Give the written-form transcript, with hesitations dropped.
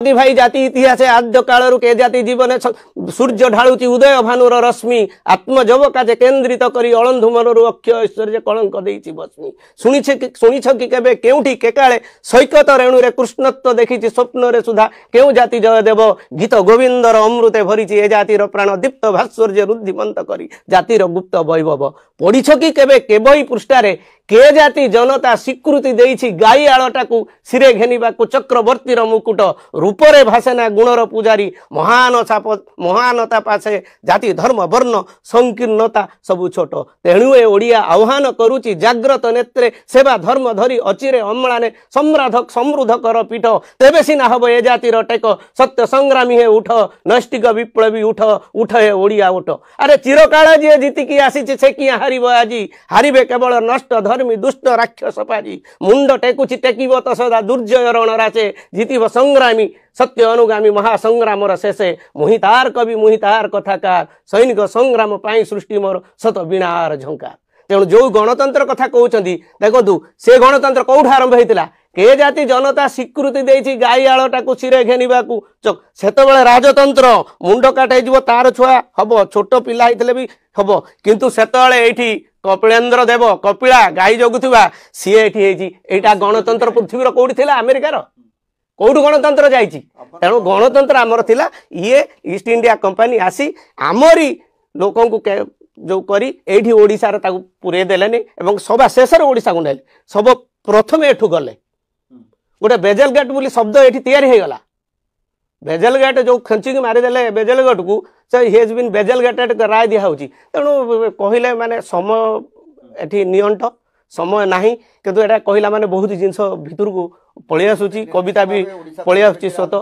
कि भाई जाति इतिहास आद्य कालरू के जाति जीवन सूर्य ढालुची उदय भानुर रश्मि आत्मजव काजे केन्द्रित करी अलंधु मनरु अक्षय ऐश्वर्य कलंक देइछि बस्मि शुणिछ कि केबे केउठी केकाळे सैकत रेणुरे कृष्णत्व देखिछि स्वप्न रे सुधा केउ जाति जय देव गीत गोविंदर अमृते भरिछि ए जातिर प्राण दीप्त भास्कर्य रुद्धिमंत करी जातिर गुप्त वैभव पढ़िछ कि केबे केबई पृष्ठारे के जाति जनता स्वीकृति देइछि गाई आळटाकू सिरे घेनिबाकू चक्रवर्तीर मुकुट रूपरे भासेना गुणर पूजारी महानता पाछे जाति धर्म वर्ण संकीर्णता सबु छोट तेणु ए ओडिया आह्वान करुछि जाग्रत नेत्रे सेवा धर्म धरी अचिरे अम्लाने सम्राधक समृद्ध कर पीठ तेबे सिना हब ए जातिर टेक सत्य संग्रामी हे उठ नैष्टिक विप्लवी उठ उठ हे ओडिया उठ अरे चिरकाल जे जीतिकी आसीछि से किया हारिबो आजी हारिबे केवल नष्ट धर्मी दुष्ट राक्षस पारी मुंड टेकुछि टेकिब तो सदा दुर्जय रणराचे जीतिब संग्रामी सत्य अनुगामी महासंग्रामर शेषे मुहितार कवि मुहितार कथाकार सैनिक संग्राम पाई सृष्टि मोर शत बीणार झंकार तेणु जो गणतंत्र कथा कहउछंती देखु से गणतंत्र कौठ आरंभ होइतिला के जाति जनता स्वीकृति देइछि गाई आळटाकू सिरे घेनिबाकू सेतबेले राजतंत्र मुंड काटे जिवो तार छुआ हबो छोट पिला हितले भी हबो किंतु सेतबेले एठी कपिलेन्द्र देव कपिला गाई जगुथिबा सी एठी हेछि एटा गणतंत्र पृथ्वीर कोठी थिला अमेरिकार कौटू गणतंत्र जाइछि तेणु गणतंत्र आमर थिला ये ईस्ट इंडिया कंपनी आसी आमरी लोकों को जो करी एठी ओडिसा रे ताकू पुरे देलेनी एवं सभा शेष ओडिसा को नेले सब प्रथम एठू गले गोटे बेजल गेट बोली शब्द एठी तैयारी हे गला बेजल गेट जो खंची मारी देले बेजल गेट को से हेज बीन बेजल गेटेड राय दिया होची तेणु कहले माने समय एठी नियंट समय नाही किंतु एटा कहला माने बहुत जिंस भितर को पळि आसुची कविता भी पळि आसुची सत